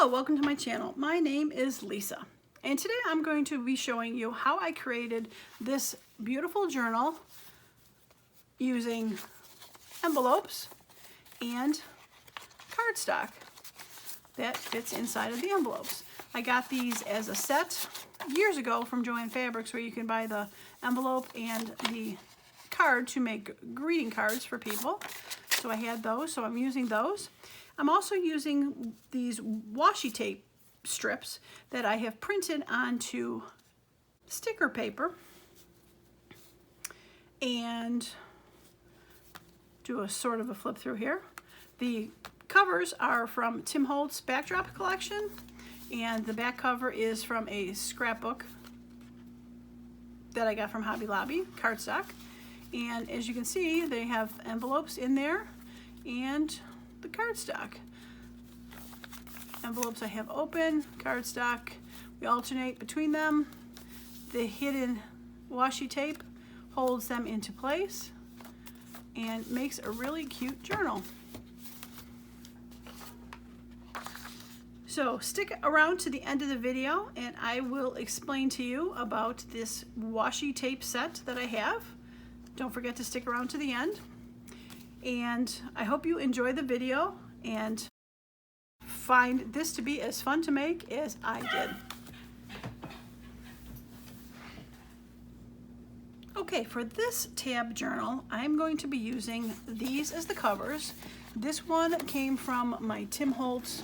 Hello, welcome to my channel. My name is Lisa, and today I'm going to be showing you how I created this beautiful journal using envelopes and cardstock that fits inside of the envelopes. I got these as a set years ago from Joann Fabrics, where you can buy the envelope and the card to make greeting cards for people. So I had those, so I'm using those. I'm also using these washi tape strips that I have printed onto sticker paper and do a sort of a flip through here. The covers are from Tim Holtz's Backdrop collection, and the back cover is from a scrapbook that I got from Hobby Lobby, cardstock. And as you can see, they have envelopes in there and the cardstock. Envelopes I have open, cardstock, we alternate between them. The hidden washi tape holds them into place and makes a really cute journal. So stick around to the end of the video and I will explain to you about this washi tape set that I have. Don't forget to stick around to the end. And I hope you enjoy the video and find this to be as fun to make as I did. Okay, for this tab journal, I'm going to be using these as the covers. This one came from my Tim Holtz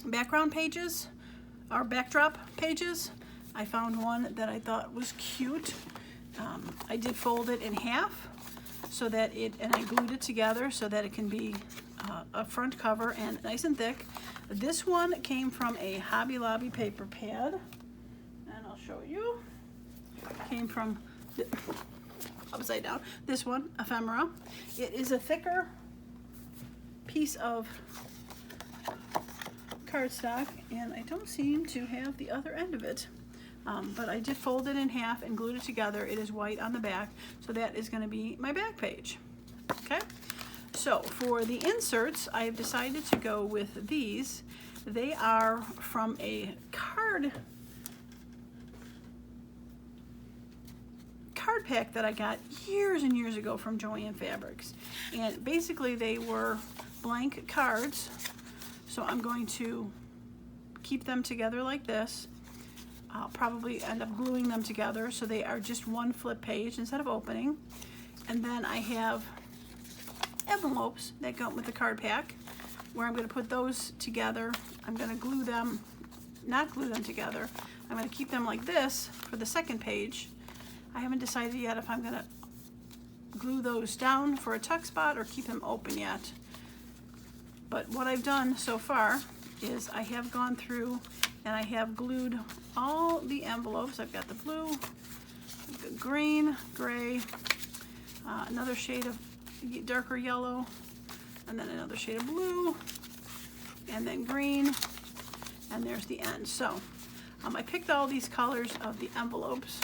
background pages, or backdrop pages. I found one that I thought was cute. I did fold it in half so that and I glued it together so that it can be a front cover and nice and thick. This one came from a Hobby Lobby paper pad, and I'll show you. Came from upside down. This one, ephemera. It is a thicker piece of cardstock, and I don't seem to have the other end of it. But I did fold it in half and glued it together. It is white on the back, so that is going to be my back page. Okay, so for the inserts, I have decided to go with these. They are from a card pack that I got years and years ago from Joann Fabrics, and basically they were blank cards. So I'm going to keep them together like this. I'll probably end up gluing them together so they are just one flip page instead of opening. And then I have envelopes that go with the card pack, where I'm going to put those together. I'm going to glue them, not glue them together. I'm going to keep them like this for the second page. I haven't decided yet if I'm going to glue those down for a tuck spot or keep them open yet. But what I've done so far is I have gone through and I have glued all the envelopes. I've got the blue, the green, gray, another shade of darker yellow, and then another shade of blue, and then green, and there's the end. So I picked all these colors of the envelopes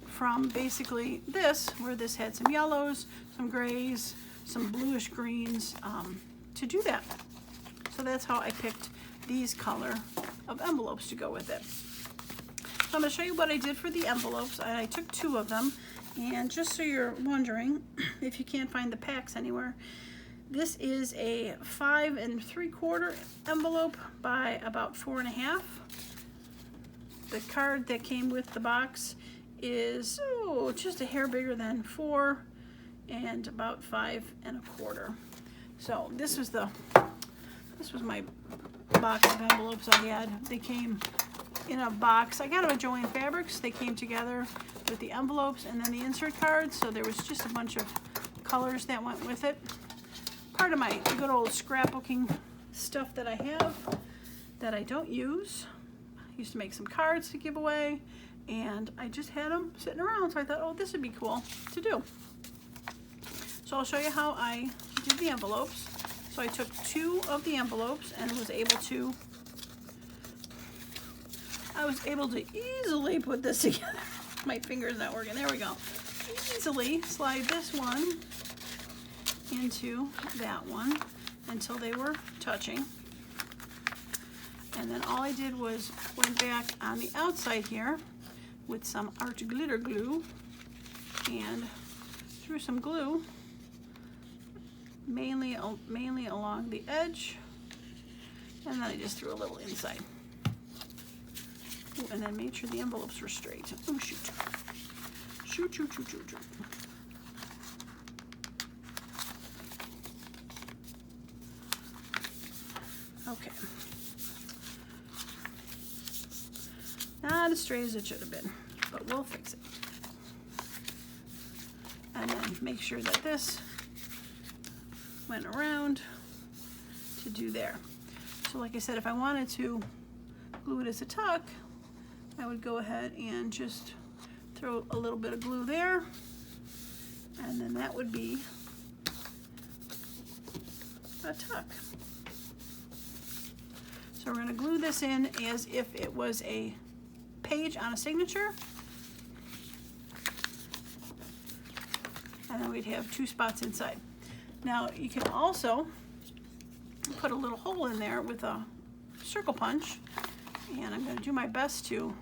from basically this, where this had some yellows, some grays, some bluish greens, to do that. So that's how I picked these color of envelopes to go with it. So I'm going to show you what I did for the envelopes. I took 2 of them, and just so you're wondering if you can't find the packs anywhere, this is a 5 3/4 envelope by about 4 1/2. The card that came with the box is just a hair bigger than 4 and about 5 1/4. So this was my box of envelopes I had. They came in a box. I got them at Joann Fabrics. They came together with the envelopes and then the insert cards. So there was just a bunch of colors that went with it. Part of my good old scrapbooking stuff that I have that I don't use. I used to make some cards to give away, and I just had them sitting around. So I thought, oh, this would be cool to do. So I'll show you how I did the envelopes. So I took 2 of the envelopes and was able to easily put this together. My finger's not working. There we go. Easily slide this one into that one until they were touching. And then all I did was went back on the outside here with some art glitter glue and threw some glue mainly along the edge, and then I just threw a little inside. Ooh, and then made sure the envelopes were straight. Oh shoot. Shoot, shoot, shoot, shoot, shoot. Okay. Not as straight as it should have been, but we'll fix it. And then make sure that this went around to do there. So like I said, if I wanted to glue it as a tuck, I would go ahead and just throw a little bit of glue there, and then that would be a tuck. So we're going to glue this in as if it was a page on a signature, and then we'd have 2 spots inside. Now you can also put a little hole in there with a circle punch, and I'm going to do my best to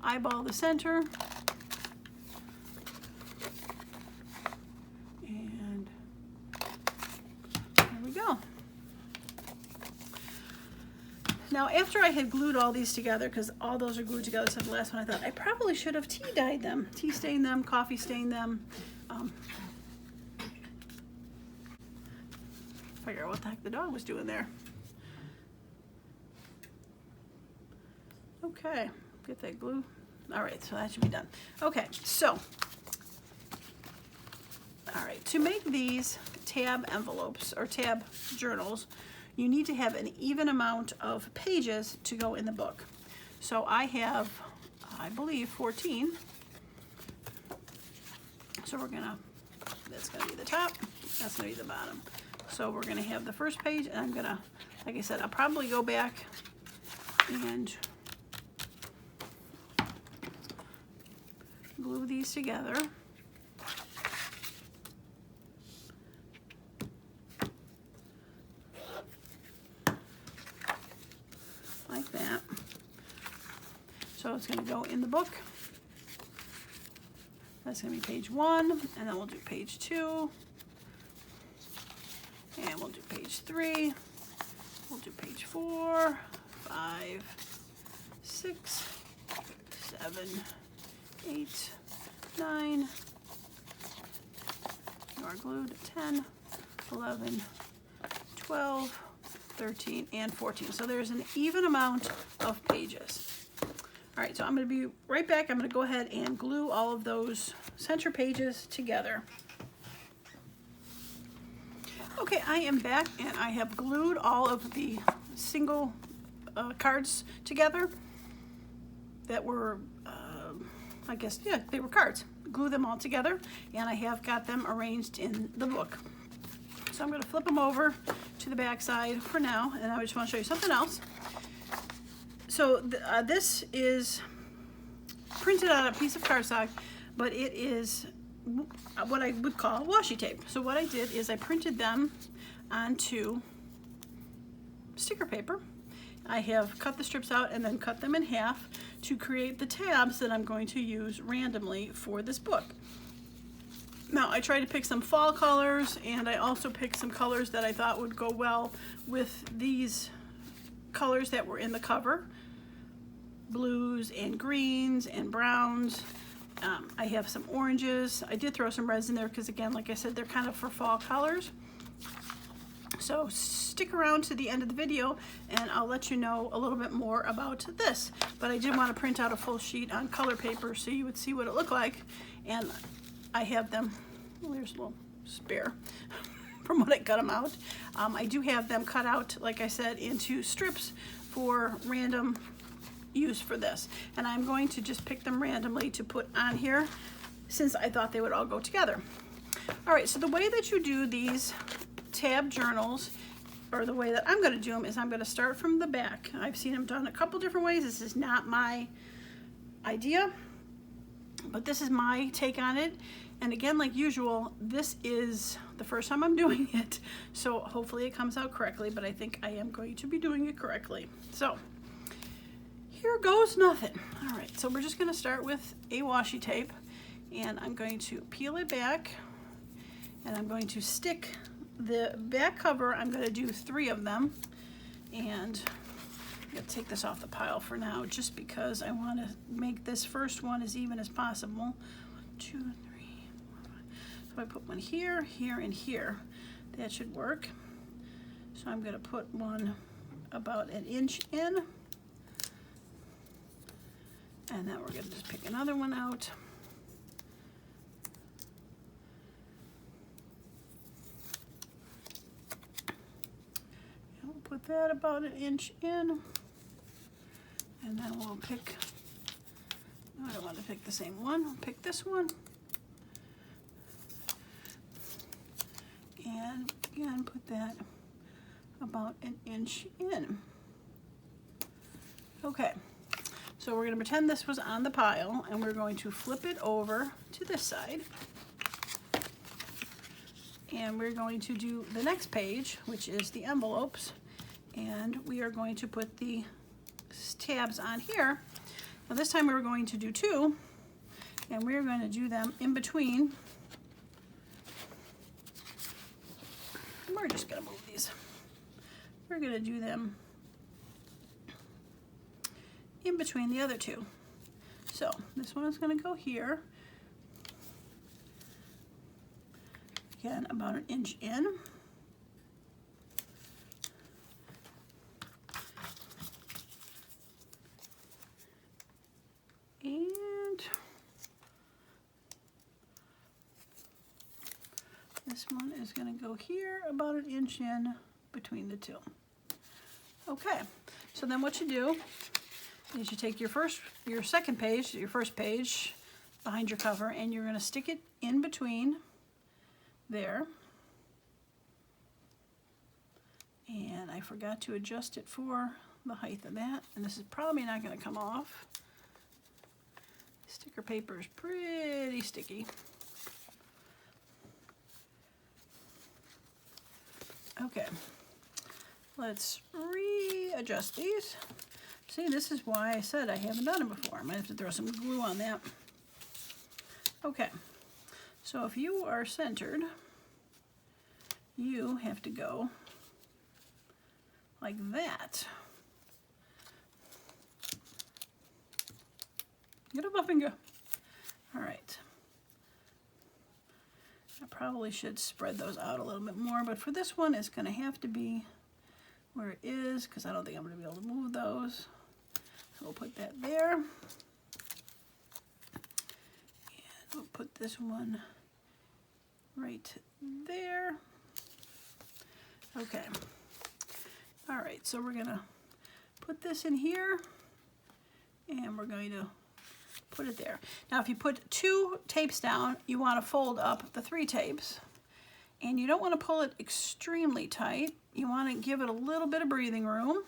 eyeball the center, and there we go. Now after I had glued all these together, because all those are glued together, so the last one I thought I probably should have tea dyed them, tea stained them, coffee stained them. Figure out what the heck the dog was doing there. Okay, get that glue. All right, so that should be done. Okay, so, all right, to make these tab envelopes or tab journals, you need to have an even amount of pages to go in the book. So I have, I believe, 14. So we're gonna, that's gonna be the top, that's gonna be the bottom. So we're gonna have the first page, and I'm gonna, like I said, I'll probably go back and glue these together. Like that. So it's gonna go in the book. That's gonna be page 1, and then we'll do page 2. And we'll do page 3, we'll do page 4, 5, 6, 7, 8, 9, you are glued, 10, 11, 12, 13, and 14. So there's an even amount of pages. All right, so I'm gonna be right back. I'm gonna go ahead and glue all of those center pages together. Okay, I am back, and I have glued all of the single cards together that were, I guess, yeah, they were cards. Glue them all together, and I have got them arranged in the book. So I'm going to flip them over to the back side for now, and I just want to show you something else. So this is printed on a piece of cardstock, but it is what I would call washi tape. So what I did is I printed them onto sticker paper. I have cut the strips out and then cut them in half to create the tabs that I'm going to use randomly for this book. Now I tried to pick some fall colors, and I also picked some colors that I thought would go well with these colors that were in the cover. Blues and greens and browns. I have some oranges. I did throw some reds in there because, again, like I said, they're kind of for fall colors. So stick around to the end of the video and I'll let you know a little bit more about this. But I did want to print out a full sheet on color paper so you would see what it looked like. And I have them, well, there's a little spare from when I cut them out. I do have them cut out, like I said, into strips for random use for this, and I'm going to just pick them randomly to put on here since I thought they would all go together. All right, so the way that you do these tab journals, or the way that I'm going to do them, is I'm going to start from the back. I've seen them done a couple different ways. This is not my idea, but this is my take on it. And again, like usual, this is the first time I'm doing it, so hopefully it comes out correctly, but I think I am going to be doing it correctly. So here goes nothing. All right, so we're just going to start with a washi tape, and I'm going to peel it back, and I'm going to stick the back cover. I'm going to do 3 of them, and I'm going to take this off the pile for now just because I want to make this first one as even as possible. 1, 2, 3, 4, 5. So I put one here, here, and here. That should work. So I'm going to put one about 1 inch in. And then we're going to just pick another one out. And we'll put that about 1 inch in. And then we'll pick, no, I don't want to pick the same one. I'll pick this one. And again, put that about 1 inch in. Okay, so we're going to pretend this was on the pile, and we're going to flip it over to this side. And we're going to do the next page, which is the envelopes, and we are going to put the tabs on here. Now this time we're going to do 2, and we're going to do them in between. We're just going to move these. We're going to do them in between the other 2. So this one is going to go here. Again, about 1 inch in. And this one is going to go here about 1 inch in between the 2. Okay, so then what you do is you take your second page, your first page behind your cover, and you're going to stick it in between there. And I forgot to adjust it for the height of that, and this is probably not going to come off. Sticker paper is pretty sticky. Okay, let's readjust these. See, this is why I said I haven't done it before. I might have to throw some glue on that. Okay, so if you are centered, you have to go like that. Get up, up and go. All right. I probably should spread those out a little bit more, but for this one, it's going to have to be where it is because I don't think I'm going to be able to move those. So we'll put that there. And we'll put this one right there. Okay. All right, so we're going to put this in here, and we're going to put it there. Now, if you put 2 tapes down, you want to fold up the 3 tapes. And you don't want to pull it extremely tight. You want to give it a little bit of breathing room.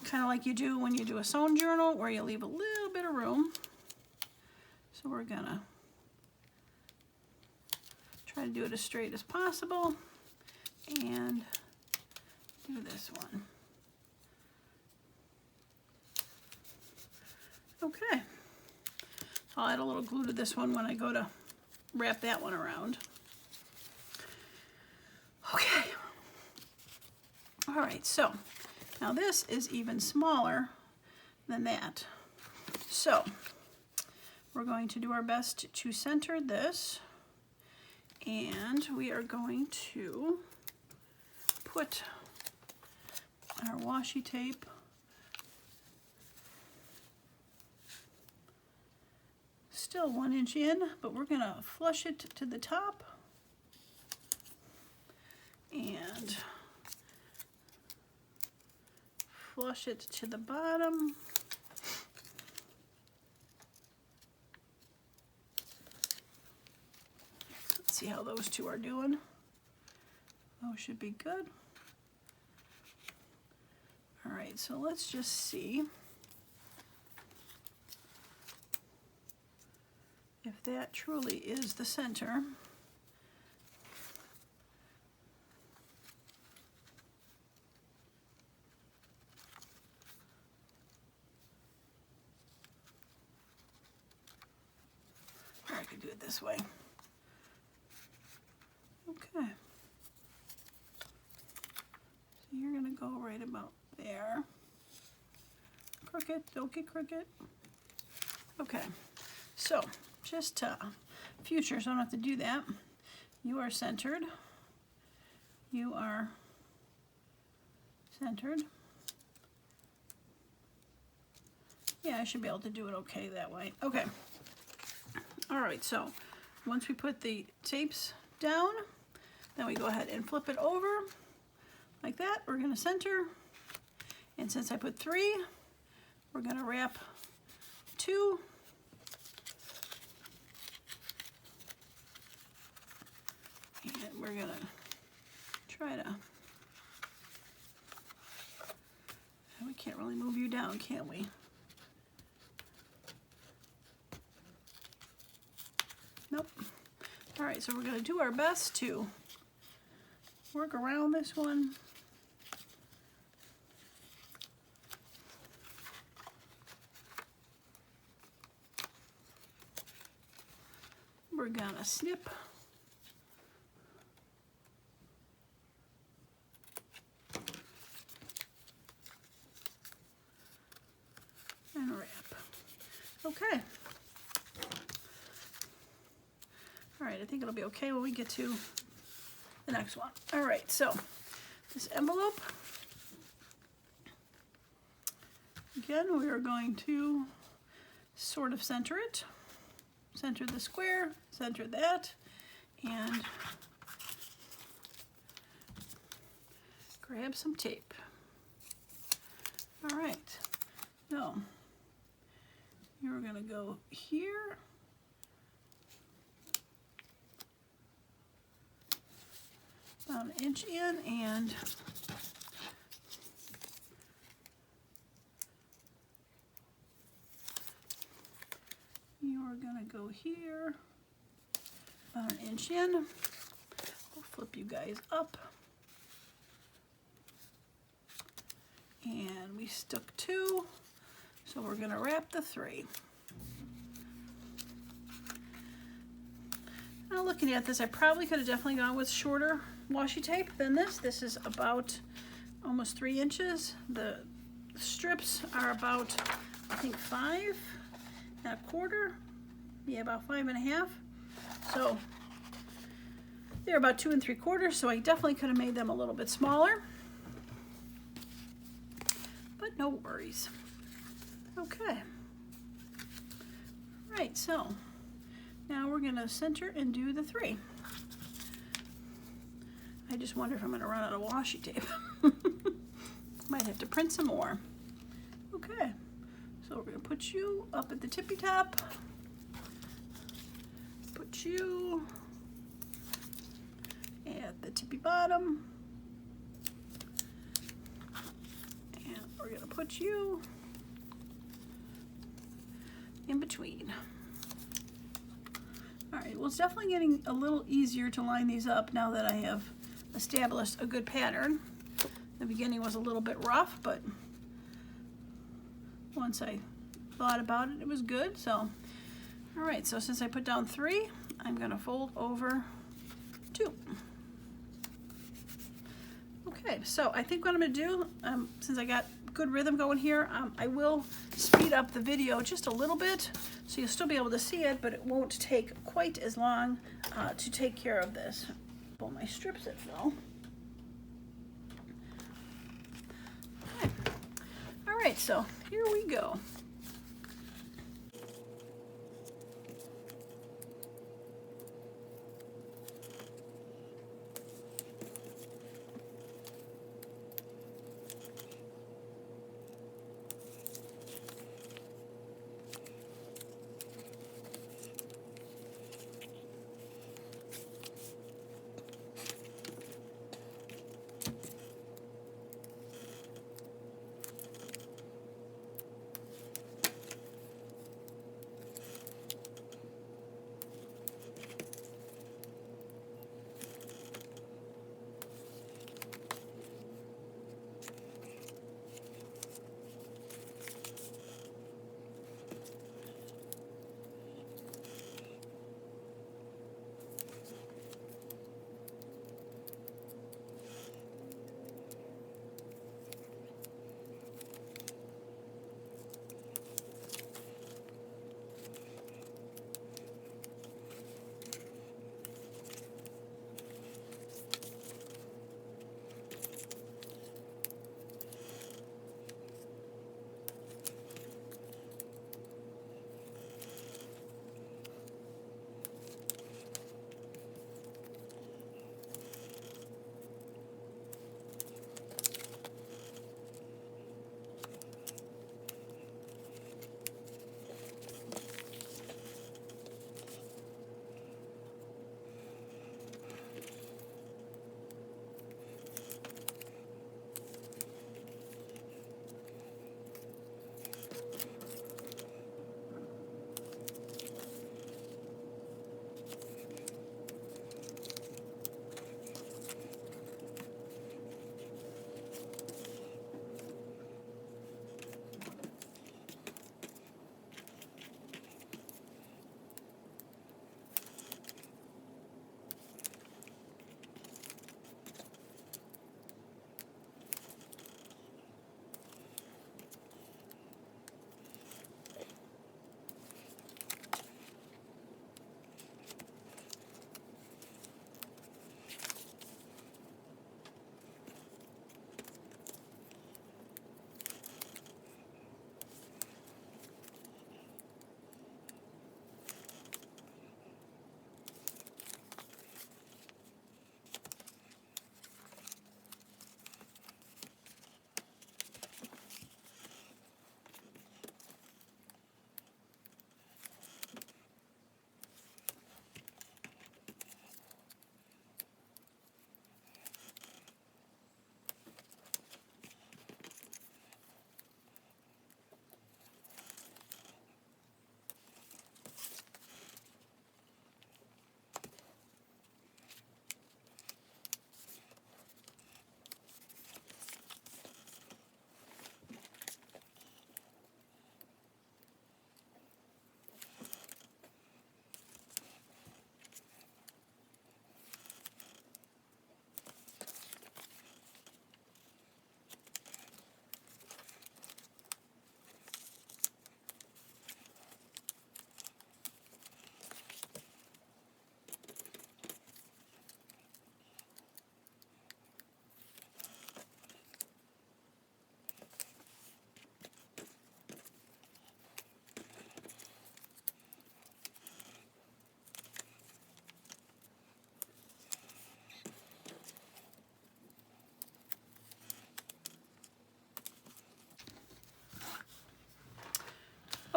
Kind of like you do when you do a sewn journal, where you leave a little bit of room. So we're going to try to do it as straight as possible. And do this one. Okay, I'll add a little glue to this one when I go to wrap that one around. Okay, all right, so now this is even smaller than that. So we're going to do our best to center this, and we are going to put our washi tape still 1 inch in, but we're going to flush it to the top and flush it to the bottom. Let's see how those 2 are doing. Those should be good. All right, so let's just see if that truly is the center. it this way. Okay. So you're gonna go right about there. Crooked, don't get crooked. Okay, so just future, so I don't have to do that. You are centered. You are centered. Yeah, I should be able to do it okay that way. Okay. All right, so once we put the tapes down, then we go ahead and flip it over like that. We're going to center. And since I put 3, we're going to wrap 2. And we're going to try to... We can't really move you down, can we? Nope. All right, so we're going to do our best to work around this one. We're going to snip. And wrap. Okay. All right, I think it'll be okay when we get to the next one. All right, so this envelope, again, we are going to sort of center it. Center the square, center that, and grab some tape. All right, now you're gonna go here. About an inch in, and you are going to go here about an inch in. We'll flip you guys up, and we stuck 2, so we're going to wrap the 3. Now looking at this, I probably could have definitely gone with shorter washi tape than this. This is about almost 3 inches. The strips are about, I think, 5 1/4. Yeah, about 5 1/2. So they're about 2 3/4. So I definitely could have made them a little bit smaller, but no worries. Okay. Right. So now we're going to center and do the 3. I just wonder if I'm going to run out of washi tape. Might have to print some more. Okay, so we're going to put you up at the tippy top. Put you at the tippy bottom. And we're going to put you in between. All right, well, it's definitely getting a little easier to line these up now that I have established a good pattern. The beginning was a little bit rough, but once I thought about it, it was good. So, all right, so since I put down 3, I'm going to fold over 2. Okay, so I think what I'm going to do, since I got good rhythm going here, I will speed up the video just a little bit, so you'll still be able to see it, but it won't take quite as long to take care of this. Pull my strips in, though. Okay. All right, so here we go.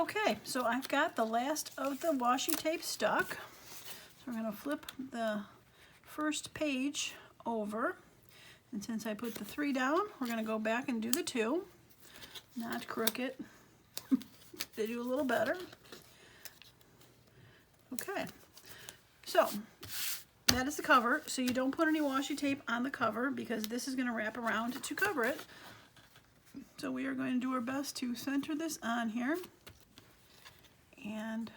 Okay, so I've got the last of the washi tape stuck. So we're going to flip the first page over. And since I put the 3 down, we're going to go back and do the 2. Not crooked. They do a little better. Okay, so that is the cover. So you don't put any washi tape on the cover because this is going to wrap around to cover it. So we are going to do our best to center this on here and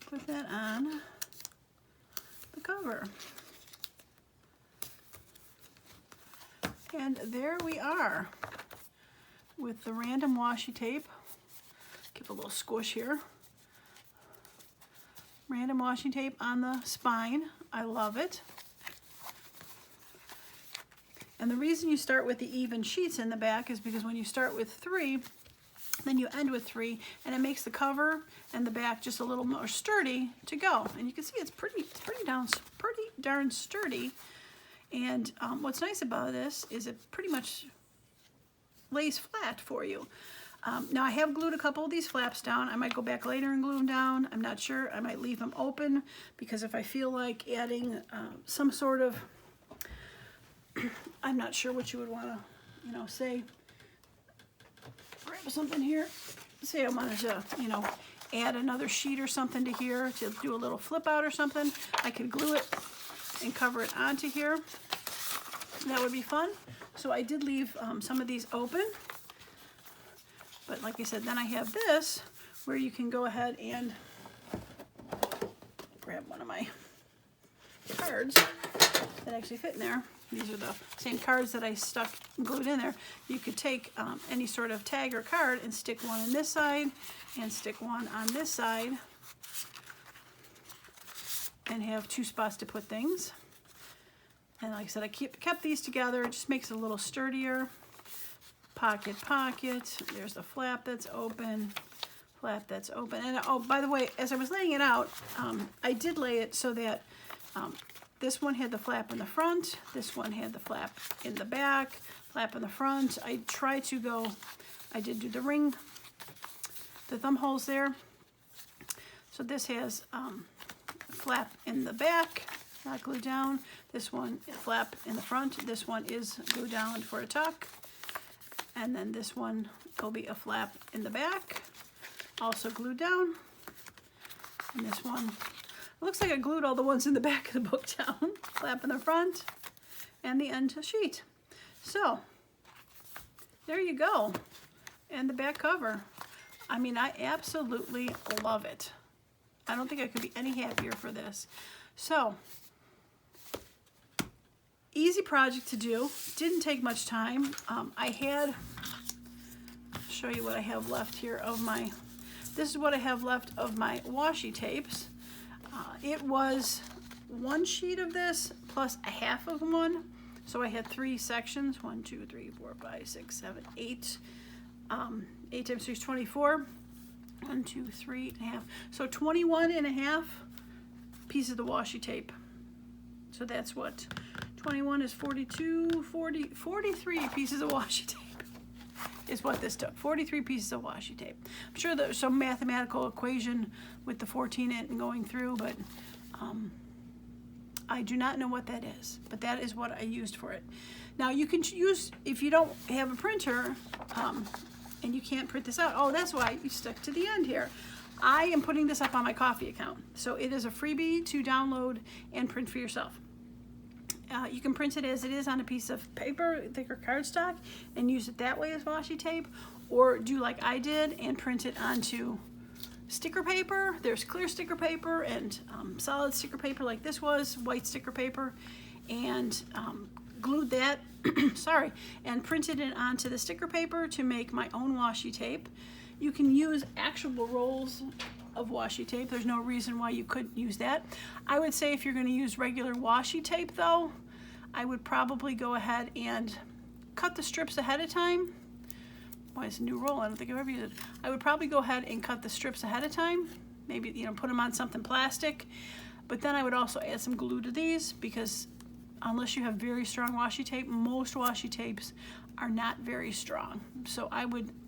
put that on the cover. And there we are with the random washi tape. Give a little squish here. Random washi tape on the spine. I love it. And the reason you start with the even sheets in the back is because when you start with 3, then you end with 3, and it makes the cover and the back just a little more sturdy to go. And you can see it's pretty darn sturdy. And what's nice about this is it pretty much lays flat for you. Now I have glued a couple of these flaps down. I might go back later and glue them down. I'm not sure. I might leave them open because if I feel like adding some sort of, I'm not sure what you would want to, you know, say, grab something here. Say I wanted to, you know, add another sheet or something to here to do a little flip out or something. I could glue it and cover it onto here. That would be fun. So I did leave some of these open. But like I said, then I have this where you can go ahead and grab one of my cards that actually fit in there. These are the same cards that I stuck glued in there. You could take any sort of tag or card and stick one on this side and stick one on this side and have 2 spots to put things. And like I said, I kept these together. It just makes it a little sturdier. Pocket, there's the flap that's open, flap that's open. And oh, by the way, as I was laying it out, I did lay it so that this one had the flap in the front, this one had the flap in the back, flap in the front. I tried to go, I did do the ring, the thumb holes there. So this has flap in the back, not glued down. This one, flap in the front. This one is glued down for a tuck. And then this one will be a flap in the back, also glued down. And this one, it looks like I glued all the ones in the back of the book down. Flap in the front and the end sheet. So there you go. And the back cover. I mean, I absolutely love it. I don't think I could be any happier for this. So easy project to do. Didn't take much time. I had, show you what I have left here of my, this is what I have left of my washi tapes. It was 1 sheet of this plus a half of one. So I had 3 sections, 1, 2, 3, 4, 5, 6, 7, 8. 8 times 3 is 24. 1, 2, 3 and a half. So 21 and a half pieces of washi tape. So that's what 21 is 42, 40, 43 pieces of washi tape is what this took. 43 pieces of washi tape. I'm sure there's some mathematical equation with the 14 and going through, but I do not know what that is, but that is what I used for it. Now you can use, if you don't have a printer and you can't print this out, oh, that's why you stuck to the end here. I am putting this up on my Coffee account. So it is a freebie to download and print for yourself. You can print it as it is on a piece of paper, thicker cardstock, and use it that way as washi tape, or do like I did and print it onto sticker paper. There's clear sticker paper and solid sticker paper like this was, white sticker paper, and glued that, sorry, and printed it onto the sticker paper to make my own washi tape. You can use actual rolls of washi tape. There's no reason why you couldn't use that. I would say if you're going to use regular washi tape though, I would probably go ahead and cut the strips ahead of time. Boy, it's a new roll. I don't think I've ever used it. I would probably go ahead and cut the strips ahead of time. Maybe, you know, put them on something plastic. But then I would also add some glue to these because unless you have very strong washi tape, most washi tapes are not very strong. So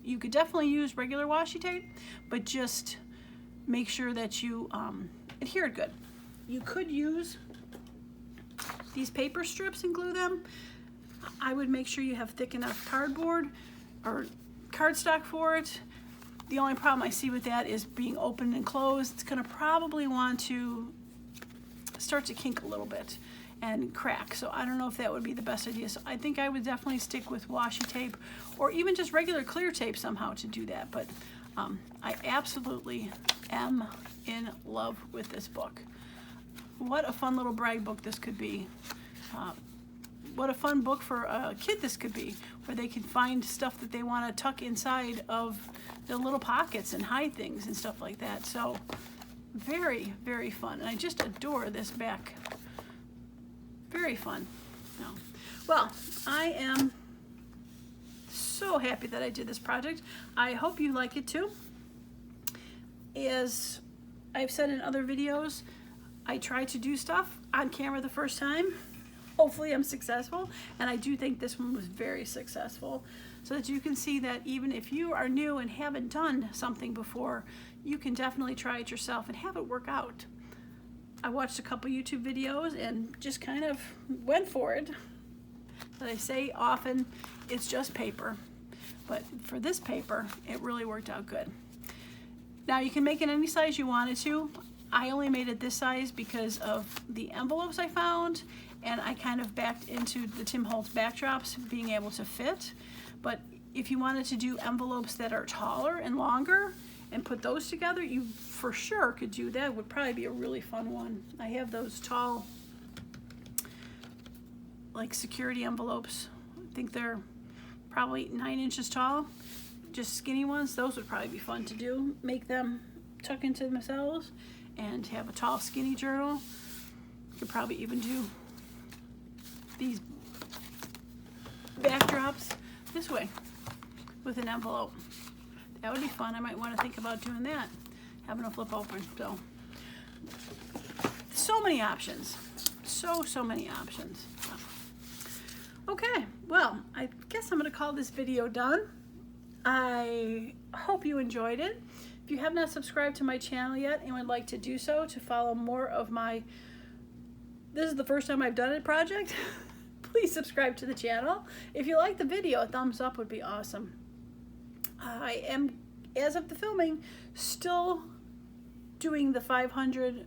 you could definitely use regular washi tape, but just make sure that you adhere it good. You could use these paper strips and glue them. I would make sure you have thick enough cardboard or cardstock for it. The only problem I see with that is being opened and closed. It's gonna probably want to start to kink a little bit and crack. So I don't know if that would be the best idea. So I think I would definitely stick with washi tape or even just regular clear tape somehow to do that. But I absolutely am in love with this book. What a fun little brag book this could be. What a fun book for a kid this could be, where they can find stuff that they want to tuck inside of the little pockets and hide things and stuff like that. So very, very fun. And I just adore this back. Very fun. Well, I am so happy that I did this project. I hope you like it too. As I've said in other videos, I try to do stuff on camera the first time. Hopefully I'm successful, and I do think this one was very successful, so that you can see that even if you are new and haven't done something before, you can definitely try it yourself and have it work out. I watched a couple YouTube videos and just kind of went for it. As I say often, it's just paper, but for this paper it really worked out good. Now you can make it any size you wanted to. I only made it this size because of the envelopes I found, and I kind of backed into the Tim Holtz backdrops being able to fit. But if you wanted to do envelopes that are taller and longer and put those together, you for sure could do that. It would probably be a really fun one. I have those tall, like security envelopes. I think they're probably 9 inches tall, just skinny ones. Those would probably be fun to do. Make them tuck into themselves and have a tall skinny journal. You could probably even do these backdrops this way with an envelope. That would be fun. I might want to think about doing that, having a flip open. So many options. So many options. Okay, well, I guess I'm going to call this video done. I hope you enjoyed it. If you have not subscribed to my channel yet and would like to do so to follow more of my, this is the first time I've done a project, please subscribe to the channel. If you like the video, a thumbs up would be awesome. I am, as of the filming, still doing the 500,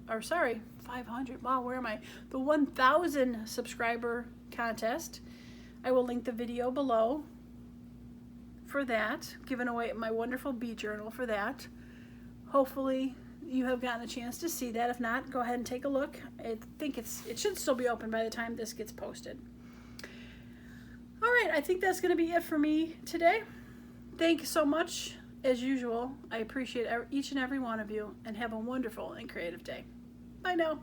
wow, where am I? The 1,000 subscriber contest. I will link the video below for that, giving away my wonderful bee journal for that. Hopefully you have gotten a chance to see that. If not, go ahead and take a look. I think it should still be open by the time this gets posted. All right, I think that's going to be it for me today. Thank you so much, as usual. I appreciate each and every one of you, and have a wonderful and creative day. Bye now.